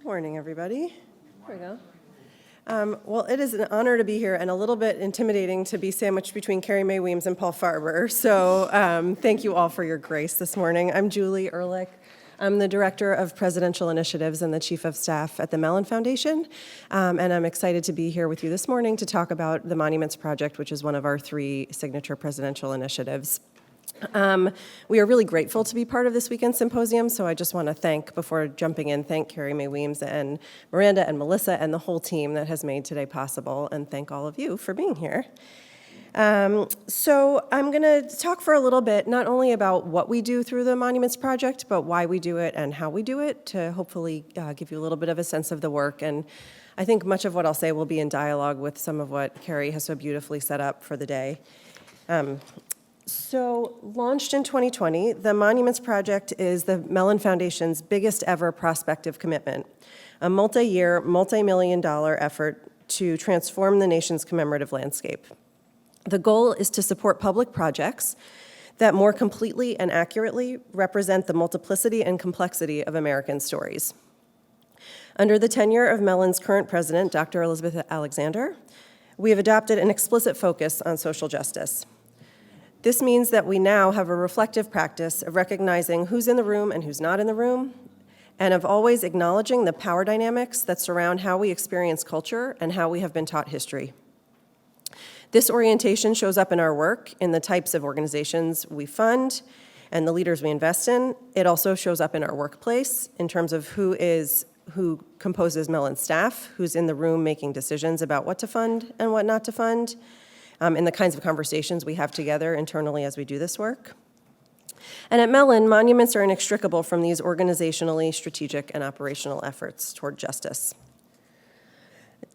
Morning, everybody. Here we go. Well, it is an honor to be here and a little bit intimidating to be sandwiched between Carrie Mae Weems and Paul Farber. So thank you all for your grace this morning. I'm Julie Erlich. I'm the Director of Presidential Initiatives and the Chief of Staff at the Mellon Foundation. And I'm excited to be here with you this morning to talk about the Monuments Project, which is one of our 3 signature presidential initiatives. We are really grateful to be part of this weekend's symposium, so I just want to before jumping in, thank Carrie Mae Weems and Miranda and Melissa and the whole team that has made today possible, and thank all of you for being here. So I'm going to talk for a little bit, not only about what we do through the Monuments Project, but why we do it and how we do it, to hopefully give you a little bit of a sense of the work. And I think much of what I'll say will be in dialogue with some of what Carrie has so beautifully set up for the day. So, launched in 2020, the Monuments Project is the Mellon Foundation's biggest ever prospective commitment, a multi-year, multi-million-dollar effort to transform the nation's commemorative landscape. The goal is to support public projects that more completely and accurately represent the multiplicity and complexity of American stories. Under the tenure of Mellon's current president, Dr. Elizabeth Alexander, we have adopted an explicit focus on social justice. This means that we now have a reflective practice of recognizing who's in the room and who's not in the room, and of always acknowledging the power dynamics that surround how we experience culture and how we have been taught history. This orientation shows up in our work, in the types of organizations we fund, and the leaders we invest in. It also shows up in our workplace in terms of who composes Mellon's staff, who's in the room making decisions about what to fund and what not to fund, in the kinds of conversations we have together internally as we do this work. And at Mellon, monuments are inextricable from these organizationally, strategic, and operational efforts toward justice.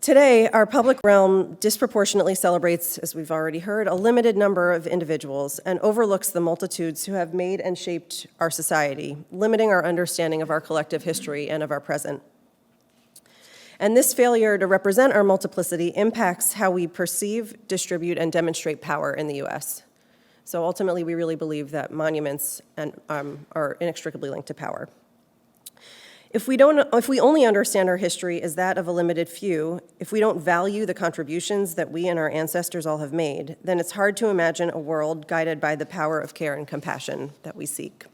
Today, our public realm disproportionately celebrates, as we've already heard, a limited number of individuals and overlooks the multitudes who have made and shaped our society, limiting our understanding of our collective history and of our present. And this failure to represent our multiplicity impacts how we perceive, distribute, and demonstrate power in the U.S. So ultimately, we really believe that monuments are inextricably linked to power. If we only understand our history as that of a limited few, if we don't value the contributions that we and our ancestors all have made, then it's hard to imagine a world guided by the power of care and compassion that we seek.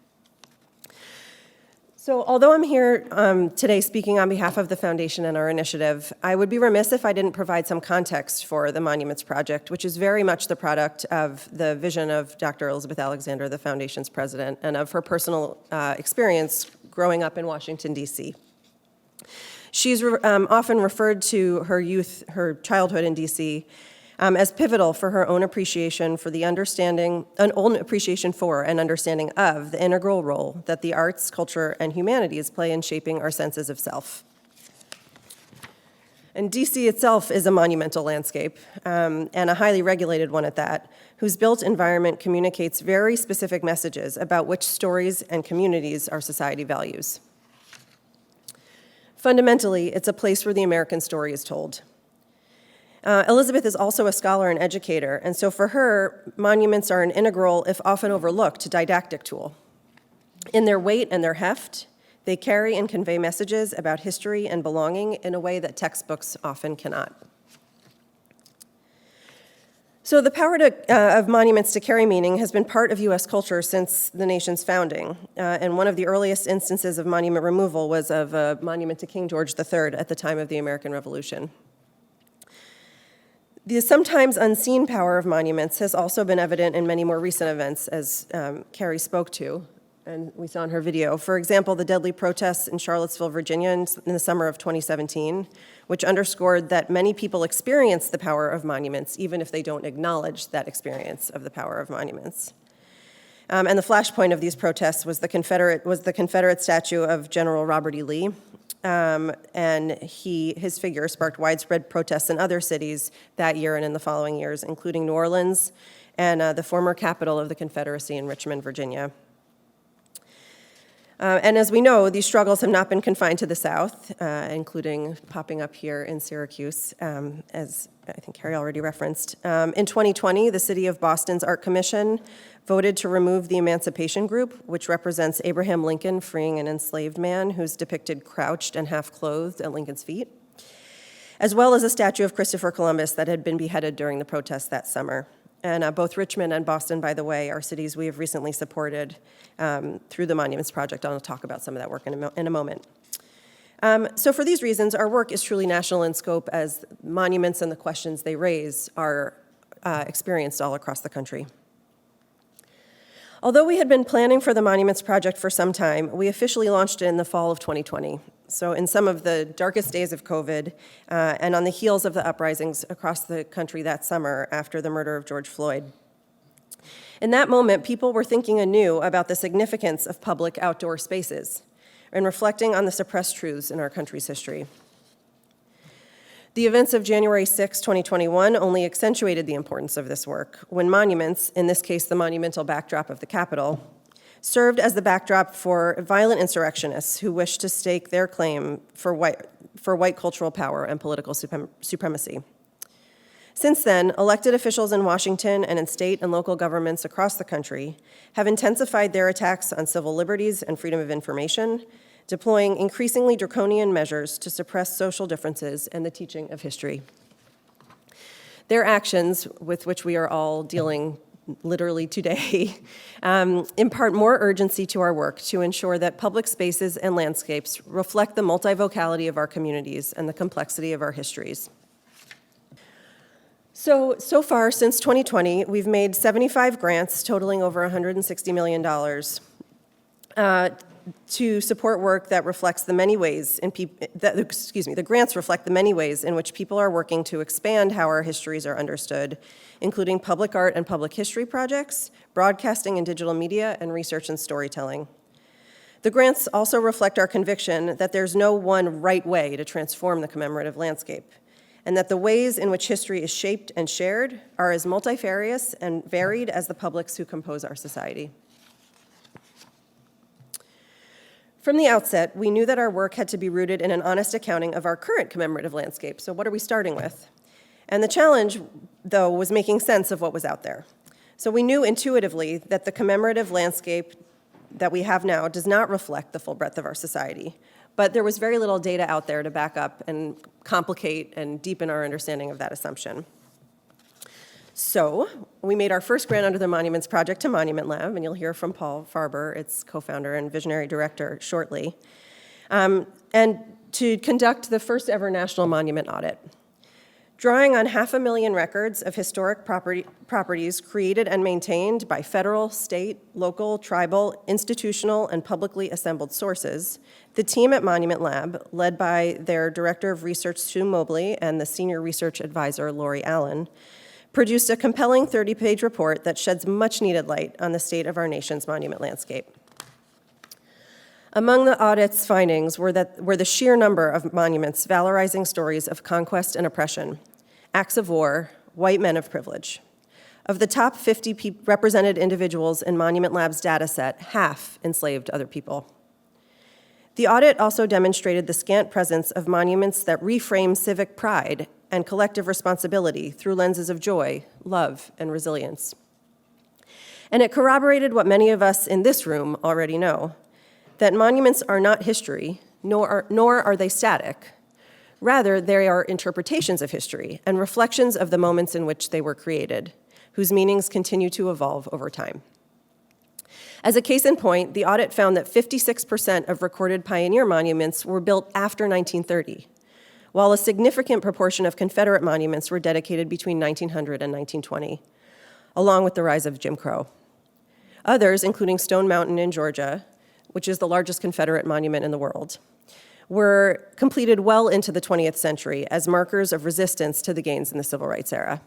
So although I'm here today speaking on behalf of the Foundation and our initiative, I would be remiss if I didn't provide some context for the Monuments Project, which is very much the product of the vision of Dr. Elizabeth Alexander, the Foundation's president, and of her personal experience growing up in Washington, D.C. She's often referred to her childhood in D.C., as pivotal for her own appreciation for and understanding of the integral role that the arts, culture, and humanities play in shaping our senses of self. And DC itself is a monumental landscape, and a highly regulated one at that, whose built environment communicates very specific messages about which stories and communities our society values. Fundamentally, it's a place where the American story is told. Elizabeth is also a scholar and educator, and so for her, monuments are an integral, if often overlooked, didactic tool. In their weight and their heft, they carry and convey messages about history and belonging in a way that textbooks often cannot. So the power of monuments to carry meaning has been part of U.S. culture since the nation's founding, and one of the earliest instances of monument removal was of a monument to King George III at the time of the American Revolution. The sometimes unseen power of monuments has also been evident in many more recent events, as Carrie spoke to, and we saw in her video. For example, the deadly protests in Charlottesville, Virginia in the summer of 2017, which underscored that many people experience the power of monuments, even if they don't acknowledge that experience of the power of monuments. And the flashpoint of these protests was the Confederate statue of General Robert E. Lee, and his figure sparked widespread protests in other cities that year and in the following years, including New Orleans and the former capital of the Confederacy in Richmond, Virginia. And as we know, these struggles have not been confined to the South, including popping up here in Syracuse, as I think Carrie already referenced. In 2020, the City of Boston's Art Commission voted to remove the Emancipation Group, which represents Abraham Lincoln freeing an enslaved man who's depicted crouched and half-clothed at Lincoln's feet, as well as a statue of Christopher Columbus that had been beheaded during the protests that summer. And both Richmond and Boston, by the way, are cities we have recently supported through the Monuments Project. I'll talk about some of that work in a moment. So for these reasons, our work is truly national in scope, as monuments and the questions they raise are experienced all across the country. Although we had been planning for the Monuments Project for some time, we officially launched it in the fall of 2020. So in some of the darkest days of COVID, and on the heels of the uprisings across the country that summer after the murder of George Floyd. In that moment, people were thinking anew about the significance of public outdoor spaces and reflecting on the suppressed truths in our country's history. The events of January 6, 2021 only accentuated the importance of this work when monuments, in this case the monumental backdrop of the Capitol, served as the backdrop for violent insurrectionists who wished to stake their claim for white cultural power and political supremacy. Since then, elected officials in Washington and in state and local governments across the country have intensified their attacks on civil liberties and freedom of information, deploying increasingly draconian measures to suppress social differences and the teaching of history. Their actions, with which we are all dealing literally today, impart more urgency to our work to ensure that public spaces and landscapes reflect the multivocality of our communities and the complexity of our histories. So far, since 2020, we've made 75 grants totaling over $160 million to support work that reflects the many ways the grants reflect the many ways in which people are working to expand how our histories are understood, including public art and public history projects, broadcasting and digital media, and research and storytelling. The grants also reflect our conviction that there's no one right way to transform the commemorative landscape, and that the ways in which history is shaped and shared are as multifarious and varied as the publics who compose our society. From the outset, we knew that our work had to be rooted in an honest accounting of our current commemorative landscape. So what are we starting with? And the challenge, though, was making sense of what was out there. So we knew intuitively that the commemorative landscape that we have now does not reflect the full breadth of our society. But there was very little data out there to back up and complicate and deepen our understanding of that assumption. So we made our first grant under the Monuments Project to Monument Lab, and you'll hear from Paul Farber, its co-founder and visionary director, shortly, and to conduct the first ever national monument audit. Drawing on 500,000 records of historic properties created and maintained by federal, state, local, tribal, institutional, and publicly assembled sources, the team at Monument Lab, led by their Director of Research, Sue Mobley, and the Senior Research Advisor, Lori Allen, produced a compelling 30-page report that sheds much-needed light on the state of our nation's monument landscape. Among the audit's findings were the sheer number of monuments valorizing stories of conquest and oppression, acts of war, white men of privilege. Of the top 50 represented individuals in Monument Lab's data set, half enslaved other people. The audit also demonstrated the scant presence of monuments that reframe civic pride and collective responsibility through lenses of joy, love, and resilience. And it corroborated what many of us in this room already know, that monuments are not history, nor are they static. Rather, they are interpretations of history and reflections of the moments in which they were created, whose meanings continue to evolve over time. As a case in point, the audit found that 56% of recorded pioneer monuments were built after 1930, while a significant proportion of Confederate monuments were dedicated between 1900 and 1920, along with the rise of Jim Crow. Others, including Stone Mountain in Georgia, which is the largest Confederate monument in the world, were completed well into the 20th century as markers of resistance to the gains in the Civil Rights era.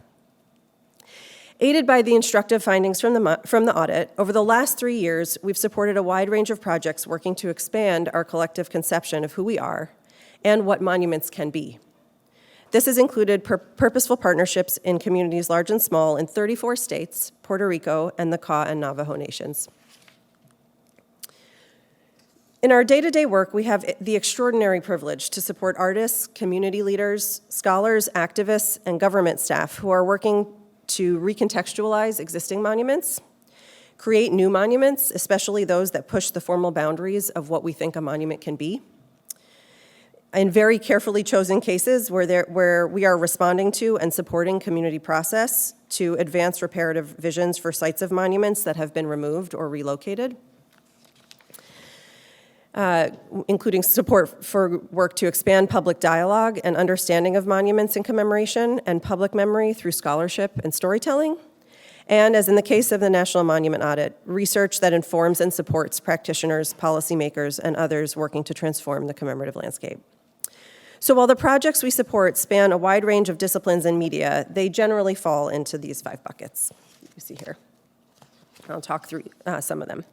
Aided by the instructive findings from the audit, over the last 3 years, we've supported a wide range of projects working to expand our collective conception of who we are and what monuments can be. This has included purposeful partnerships in communities large and small in 34 states, Puerto Rico, and the Kaw and Navajo nations. In our day-to-day work, we have the extraordinary privilege to support artists, community leaders, scholars, activists, and government staff who are working to recontextualize existing monuments, create new monuments, especially those that push the formal boundaries of what we think a monument can be. In very carefully chosen cases where we are responding to and supporting community process to advance reparative visions for sites of monuments that have been removed or relocated. Including support for work to expand public dialogue and understanding of monuments and commemoration and public memory through scholarship and storytelling. And as in the case of the National Monument Audit, research that informs and supports practitioners, policymakers, and others working to transform the commemorative landscape. So while the projects we support span a wide range of disciplines and media, they generally fall into these 5 buckets you see here. I'll talk through some of them.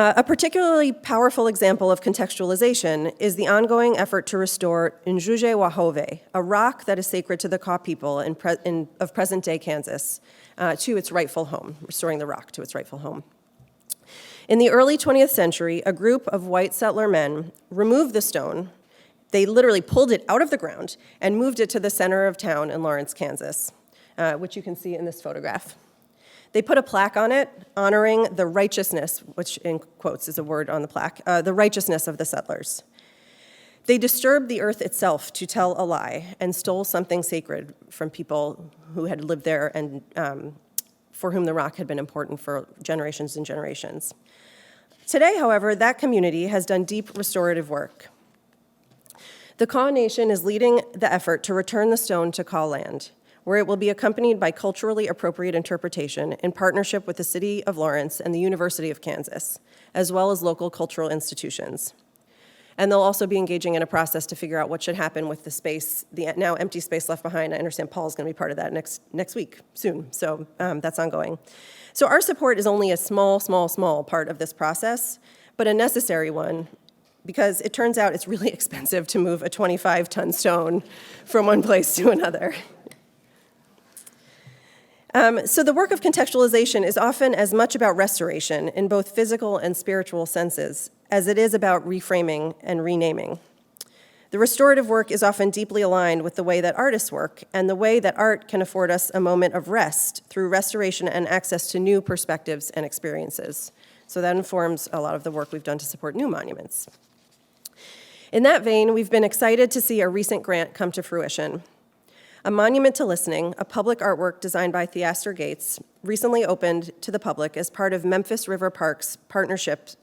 A particularly powerful example of contextualization is the ongoing effort to restore Njuje Wahove, a rock that is sacred to the Kaw people of present-day Kansas, to its rightful home, restoring the rock to its rightful home. In the early 20th century, a group of white settler men removed the stone. They literally pulled it out of the ground and moved it to the center of town in Lawrence, Kansas, which you can see in this photograph. They put a plaque on it honoring the righteousness, which in quotes is a word on the plaque, the righteousness of the settlers. They disturbed the earth itself to tell a lie and stole something sacred from people who had lived there and for whom the rock had been important for generations and generations. Today, however, that community has done deep restorative work. The Kaw Nation is leading the effort to return the stone to Kaw land, where it will be accompanied by culturally appropriate interpretation in partnership with the City of Lawrence and the University of Kansas, as well as local cultural institutions. And they'll also be engaging in a process to figure out what should happen with the space, the now empty space left behind. I understand Paul's going to be part of that next week, soon, so that's ongoing. So our support is only a small part of this process, but a necessary one, because it turns out it's really expensive to move a 25-ton stone from one place to another. So the work of contextualization is often as much about restoration in both physical and spiritual senses as it is about reframing and renaming. The restorative work is often deeply aligned with the way that artists work and the way that art can afford us a moment of rest through restoration and access to new perspectives and experiences. So that informs a lot of the work we've done to support new monuments. In that vein, we've been excited to see a recent grant come to fruition. A Monument to Listening, a public artwork designed by Theaster Gates, recently opened to the public as part of Memphis River Park Partnerships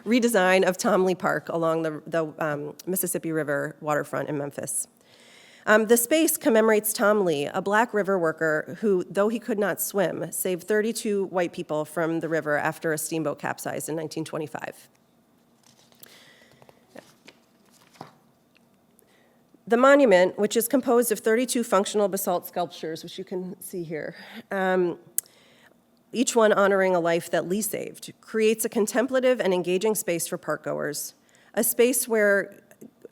redesign of Tom Lee Park along the Mississippi River waterfront in Memphis. The space commemorates Tom Lee, a Black river worker who, though he could not swim, saved 32 white people from the river after a steamboat capsized in 1925. The monument, which is composed of 32 functional basalt sculptures, which you can see here, each one honoring a life that Lee saved, creates a contemplative and engaging space for parkgoers, a space where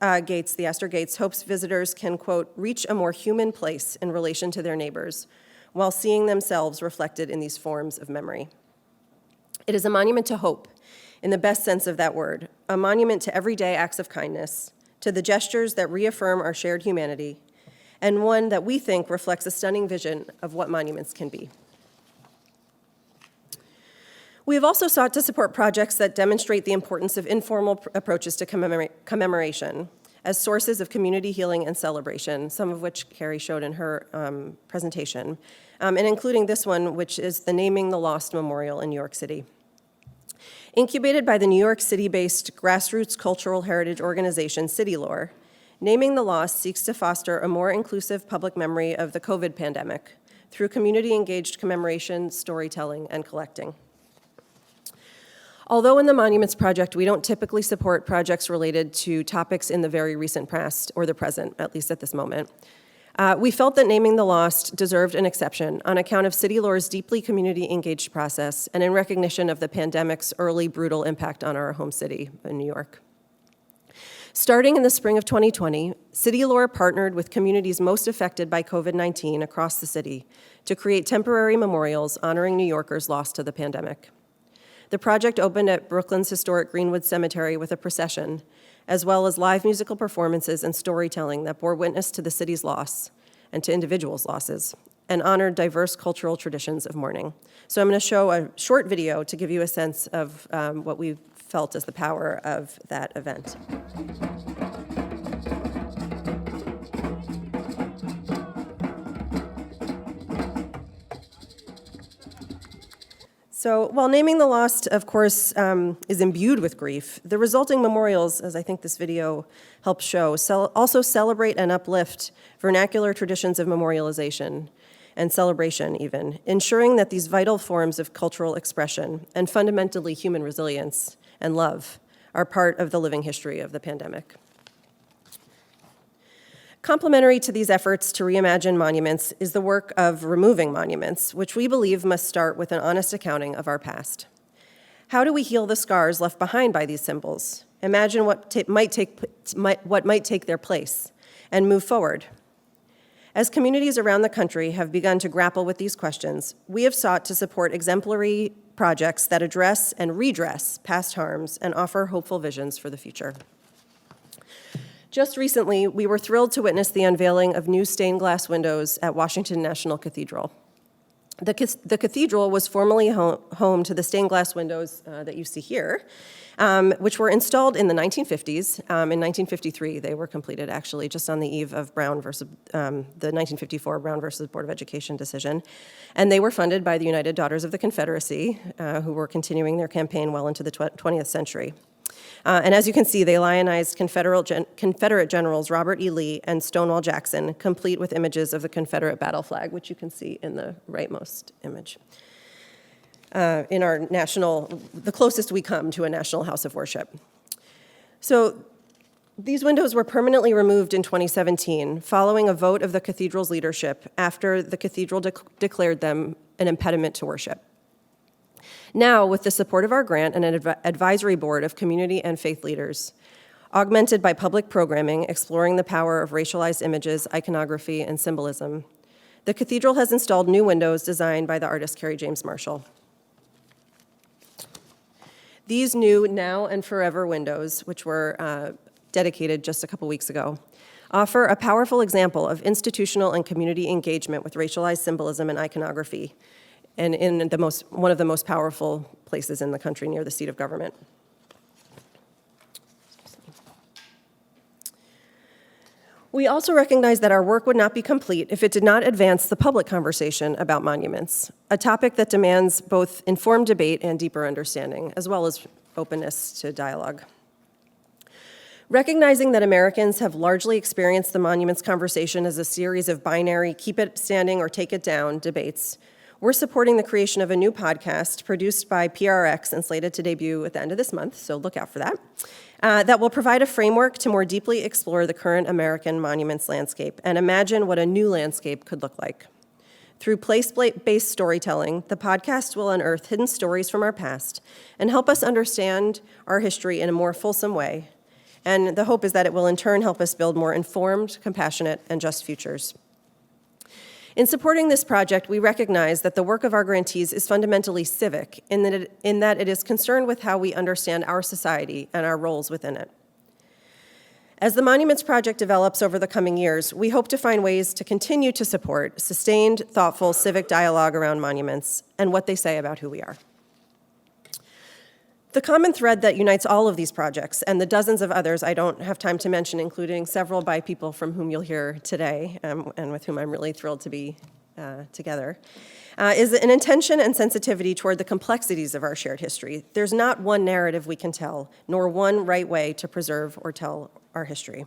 Theaster Gates hopes visitors can, quote, reach a more human place in relation to their neighbors while seeing themselves reflected in these forms of memory. It is a monument to hope, in the best sense of that word, a monument to everyday acts of kindness, to the gestures that reaffirm our shared humanity, and one that we think reflects a stunning vision of what monuments can be. We have also sought to support projects that demonstrate the importance of informal approaches to commemoration as sources of community healing and celebration, some of which Carrie showed in her presentation, and including this one, which is the Naming the Lost Memorial in New York City. Incubated by the New York City-based grassroots cultural heritage organization City Lore, Naming the Lost seeks to foster a more inclusive public memory of the COVID pandemic through community-engaged commemoration, storytelling, and collecting. Although in the Monuments Project, we don't typically support projects related to topics in the very recent past or the present, at least at this moment, we felt that Naming the Lost deserved an exception on account of City Lore's deeply community-engaged process and in recognition of the pandemic's early brutal impact on our home city in New York. Starting in the spring of 2020, City Lore partnered with communities most affected by COVID-19 across the city to create temporary memorials honoring New Yorkers lost to the pandemic. The project opened at Brooklyn's historic Greenwood Cemetery with a procession, as well as live musical performances and storytelling that bore witness to the city's loss and to individuals' losses, and honored diverse cultural traditions of mourning. So I'm going to show a short video to give you a sense of what we felt as the power of that event. So while naming the lost, of course, is imbued with grief, the resulting memorials, as I think this video helps show, also celebrate and uplift vernacular traditions of memorialization and celebration even, ensuring that these vital forms of cultural expression and fundamentally human resilience and love are part of the living history of the pandemic. Complementary to these efforts to reimagine monuments is the work of removing monuments, which we believe must start with an honest accounting of our past. How do we heal the scars left behind by these symbols? Imagine what might take their place and move forward. As communities around the country have begun to grapple with these questions, we have sought to support exemplary projects that address and redress past harms and offer hopeful visions for the future. Just recently, we were thrilled to witness the unveiling of new stained glass windows at Washington National Cathedral. The cathedral was formerly home to the stained glass windows that you see here, which were installed in the 1950s. In 1953, they were completed, actually, just on the eve of Brown versus the 1954 Brown versus Board of Education decision. And they were funded by the United Daughters of the Confederacy, who were continuing their campaign well into the 20th century. And as you can see, they lionized Confederate generals Robert E. Lee and Stonewall Jackson, complete with images of the Confederate battle flag, which you can see in the rightmost image. In our the closest we come to a national house of worship. So these windows were permanently removed in 2017, following a vote of the cathedral's leadership after the cathedral declared them an impediment to worship. Now, with the support of our grant and an advisory board of community and faith leaders, augmented by public programming exploring the power of racialized images, iconography, and symbolism, the cathedral has installed new windows designed by the artist Carrie James Marshall. These new Now and Forever windows, which were dedicated just a couple weeks ago, offer a powerful example of institutional and community engagement with racialized symbolism and iconography, and in one of the most powerful places in the country near the seat of government. We also recognize that our work would not be complete if it did not advance the public conversation about monuments, a topic that demands both informed debate and deeper understanding, as well as openness to dialogue. Recognizing that Americans have largely experienced the monuments conversation as a series of binary keep it standing or take it down debates, we're supporting the creation of a new podcast produced by PRX and slated to debut at the end of this month, so look out for that, that will provide a framework to more deeply explore the current American monuments landscape and imagine what a new landscape could look like. Through place-based storytelling, the podcast will unearth hidden stories from our past and help us understand our history in a more fulsome way. And the hope is that it will in turn help us build more informed, compassionate, and just futures. In supporting this project, we recognize that the work of our grantees is fundamentally civic in that it is concerned with how we understand our society and our roles within it. As the Monuments Project develops over the coming years, we hope to find ways to continue to support sustained, thoughtful civic dialogue around monuments and what they say about who we are. The common thread that unites all of these projects and the dozens of others I don't have time to mention, including several by people from whom you'll hear today and with whom I'm really thrilled to be together, is an intention and sensitivity toward the complexities of our shared history. There's not one narrative we can tell, nor one right way to preserve or tell our history.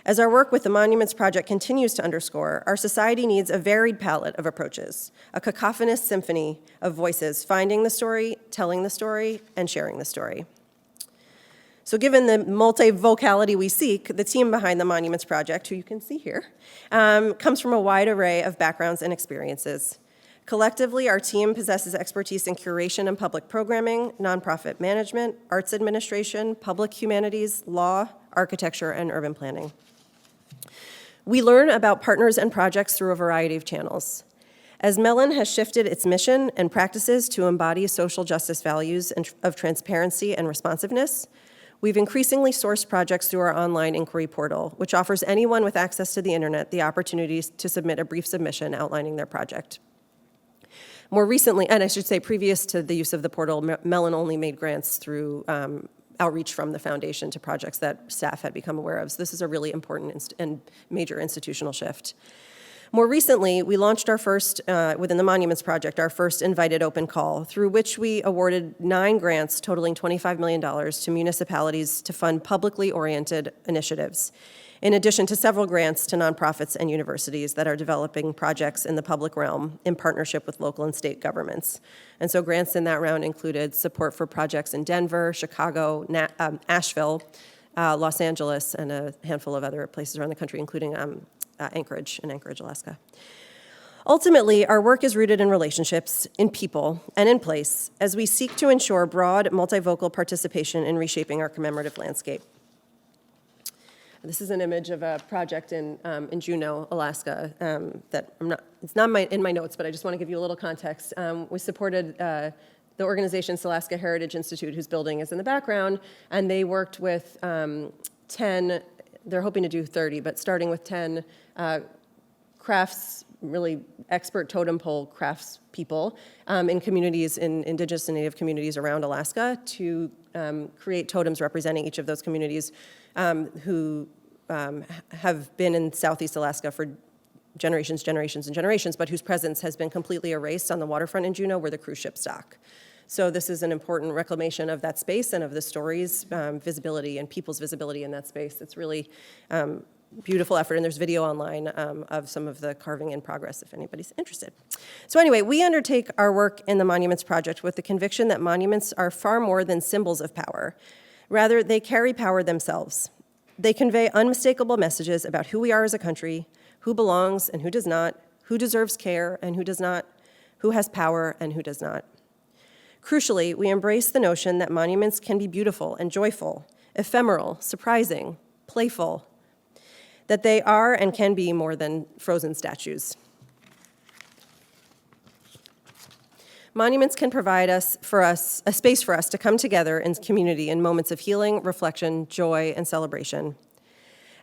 As our work with the Monuments Project continues to underscore, our society needs a varied palette of approaches, a cacophonous symphony of voices finding the story, telling the story, and sharing the story. So given the multi-vocality we seek, the team behind the Monuments Project, who you can see here, comes from a wide array of backgrounds and experiences. Collectively, our team possesses expertise in curation and public programming, nonprofit management, arts administration, public humanities, law, architecture, and urban planning. We learn about partners and projects through a variety of channels. As Mellon has shifted its mission and practices to embody social justice values of transparency and responsiveness, we've increasingly sourced projects through our online inquiry portal, which offers anyone with access to the internet the opportunity to submit a brief submission outlining their project. More recently, and I should say previous to the use of the portal, Mellon only made grants through outreach from the foundation to projects that staff had become aware of. So this is a really important and major institutional shift. More recently, we launched our first, within the Monuments Project, our first invited open call, through which we awarded 9 grants totaling $25 million to municipalities to fund publicly oriented initiatives, in addition to several grants to nonprofits and universities that are developing projects in the public realm in partnership with local and state governments. And so grants in that round included support for projects in Denver, Chicago, Asheville, Los Angeles, and a handful of other places around the country, including Anchorage, Alaska. Ultimately, our work is rooted in relationships, in people, and in place, as we seek to ensure broad, multivocal participation in reshaping our commemorative landscape. This is an image of a project in Juneau, Alaska, that it's not in my notes, but I just want to give you a little context. We supported the organization Alaska Heritage Institute, whose building is in the background, and they worked with 10, they're hoping to do 30, but starting with 10 crafts, really expert totem pole crafts people in communities, in indigenous and native communities around Alaska, to create totems representing each of those communities who have been in Southeast Alaska for generations, but whose presence has been completely erased on the waterfront in Juneau where the cruise ships dock. So this is an important reclamation of that space and of the stories, visibility, and people's visibility in that space. It's really beautiful effort, and there's video online of some of the carving in progress if anybody's interested. So anyway, we undertake our work in the Monuments Project with the conviction that monuments are far more than symbols of power. Rather, they carry power themselves. They convey unmistakable messages about who we are as a country, who belongs and who does not, who deserves care and who does not, who has power and who does not. Crucially, we embrace the notion that monuments can be beautiful and joyful, ephemeral, surprising, playful, that they are and can be more than frozen statues. Monuments can provide a space for us to come together in community in moments of healing, reflection, joy, and celebration.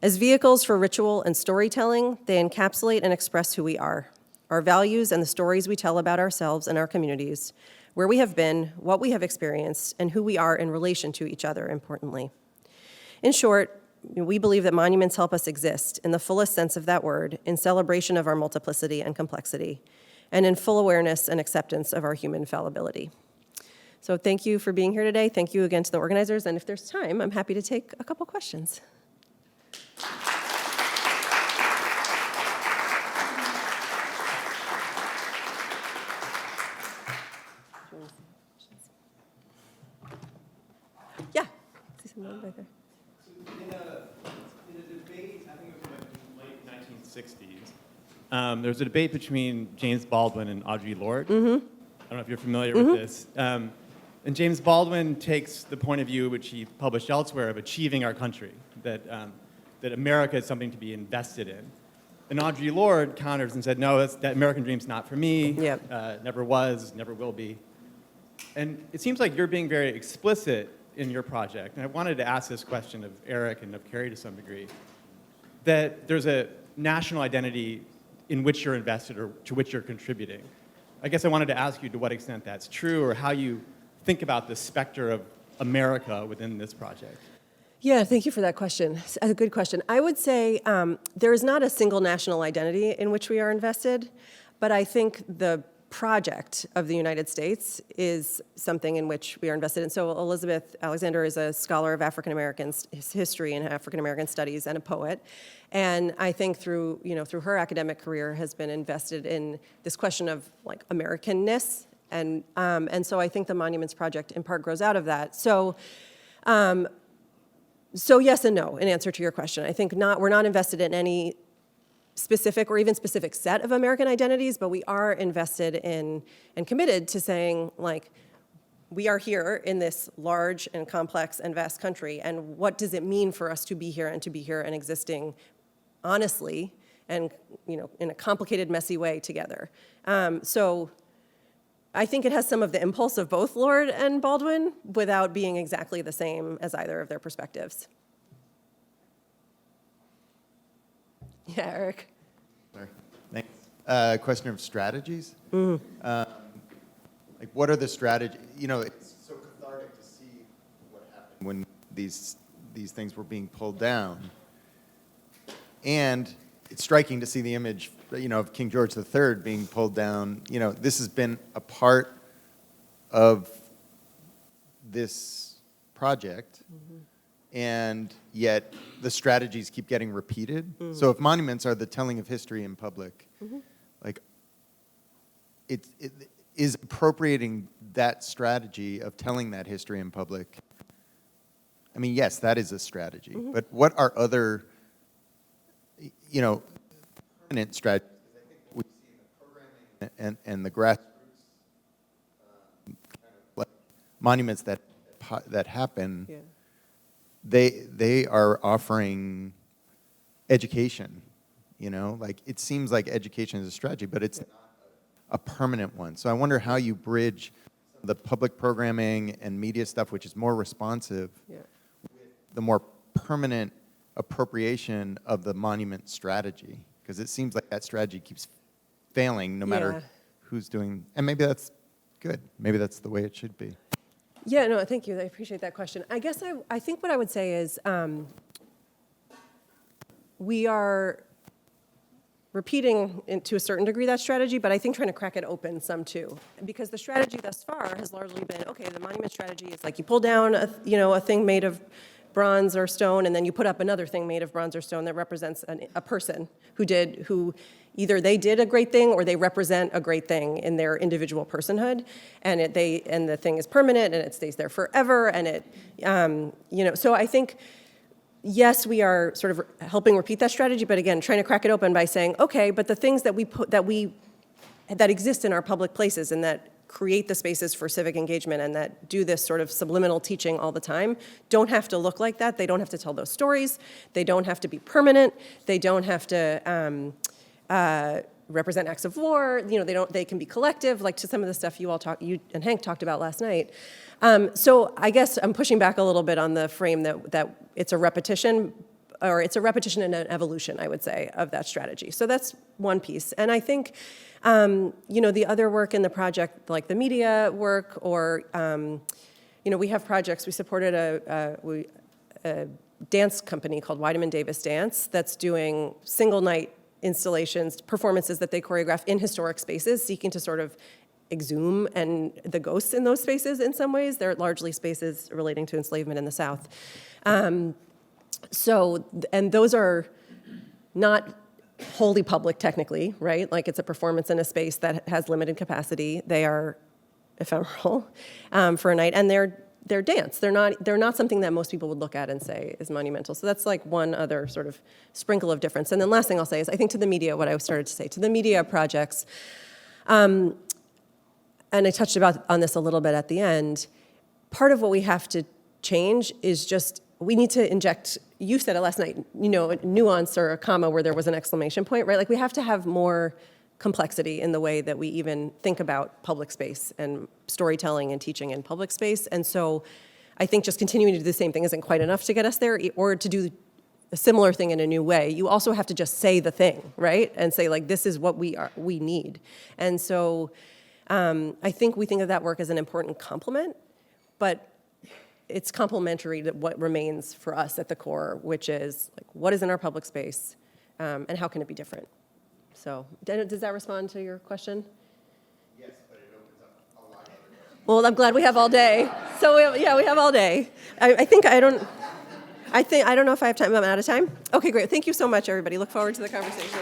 As vehicles for ritual and storytelling, they encapsulate and express who we are, our values and the stories we tell about ourselves and our communities, where we have been, what we have experienced, and who we are in relation to each other, importantly. In short, we believe that monuments help us exist, in the fullest sense of that word, in celebration of our multiplicity and complexity, and in full awareness and acceptance of our human fallibility. So thank you for being here today. Thank you again to the organizers, and if there's time, I'm happy to take a couple questions. Yeah. See someone back there. In a debate, I think it was in the late 1960s, there was a debate between James Baldwin and Audre Lorde. Mm-hmm. I don't know if you're familiar with this. And James Baldwin takes the point of view, which he published elsewhere, of achieving our country, that America is something to be invested in. And Audre Lorde counters and said, no, that American dream's not for me. Yep. Never was, never will be. And it seems like you're being very explicit in your project, and I wanted to ask this question of Eric and of Carrie to some degree, that there's a national identity in which you're invested or to which you're contributing. I guess I wanted to ask you to what extent that's true or how you think about the specter of America within this project. Yeah, thank you for that question. It's a good question. I would say there is not a single national identity in which we are invested, but I think the project of the United States is something in which we are invested in. So Elizabeth Alexander is a scholar of African American history and African American studies and a poet. And I think through her academic career has been invested in this question of like Americanness. And so I think the Monuments Project in part grows out of that. So yes and no, in answer to your question. I think we're not invested in any specific or even specific set of American identities, but we are invested in and committed to saying, like, we are here in this large and complex and vast country, and what does it mean for us to be here and existing honestly and, in a complicated, messy way together. So I think it has some of the impulse of both Lord and Baldwin without being exactly the same as either of their perspectives. Yeah, Eric. Sorry. Thanks. Question of strategies. Like, what are the strategies? It's so cathartic to see what happened when these things were being pulled down, and it's striking to see the image, of King George III being pulled down. This has been a part of this project. And yet the strategies keep getting repeated. So if monuments are the telling of history in public, like it is appropriating that strategy of telling that history in public. I mean, yes, that is a strategy. But what are other, permanent strategies? I think what we see in the programming and the grassroots kind of like monuments that happen. Yeah. They are offering education, like it seems like education is a strategy, but it's not a permanent one. So I wonder how you bridge the public programming and media stuff, which is more responsive, with the more permanent appropriation of the monument strategy, because it seems like that strategy keeps failing no matter who's doing, and maybe that's good. Maybe that's the way it should be. Yeah, no, thank you. I appreciate that question. I guess I think what I would say is we are repeating to a certain degree that strategy, but I think trying to crack it open some too. Because the strategy thus far has largely been, okay, the monument strategy is like you pull down a thing made of bronze or stone, and then you put up another thing made of bronze or stone that represents a person who either they did a great thing or they represent a great thing in their individual personhood, and the thing is permanent and it stays there forever, and so I think, yes, we are sort of helping repeat that strategy, but again, trying to crack it open by saying, okay, but the things that that exist in our public places and that create the spaces for civic engagement and that do this sort of subliminal teaching all the time don't have to look like that. They don't have to tell those stories. They don't have to be permanent. They don't have to represent acts of war. They can be collective, like to some of the stuff you and Hank talked about last night. So I guess I'm pushing back a little bit on the frame that it's a repetition, or it's a repetition and an evolution, I would say, of that strategy. So that's one piece. And I think, the other work in the project, like the media work, or, we have projects. We supported a dance company called Weideman Davis Dance that's doing single night installations, performances that they choreograph in historic spaces, seeking to sort of exhume and the ghosts in those spaces in some ways. They're largely spaces relating to enslavement in the South. And those are not wholly public technically, right? Like it's a performance in a space that has limited capacity. They are ephemeral for a night, and they're dance. They're not something that most people would look at and say is monumental. So that's like one other sort of sprinkle of difference. And then last thing I'll say is I think to the media, what I started to say, to the media projects, and I touched on this a little bit at the end, part of what we have to change is just we need to inject, you said it last night, a nuance or a comma where there was an exclamation point, right? Like we have to have more complexity in the way that we even think about public space and storytelling and teaching in public space. And so I think just continuing to do the same thing isn't quite enough to get us there, or to do a similar thing in a new way. You also have to just say the thing, right? And say like, this is what we need. And so I think we think of that work as an important complement, but it's complementary to what remains for us at the core, which is like, what is in our public space, and how can it be different? So, does that respond to your question? Yes, but it opens up a lot of other questions. Well, I'm glad we have all day. So we have all day. I don't know if I have time. I'm out of time. Okay, great. Thank you so much, everybody. Look forward to the conversation.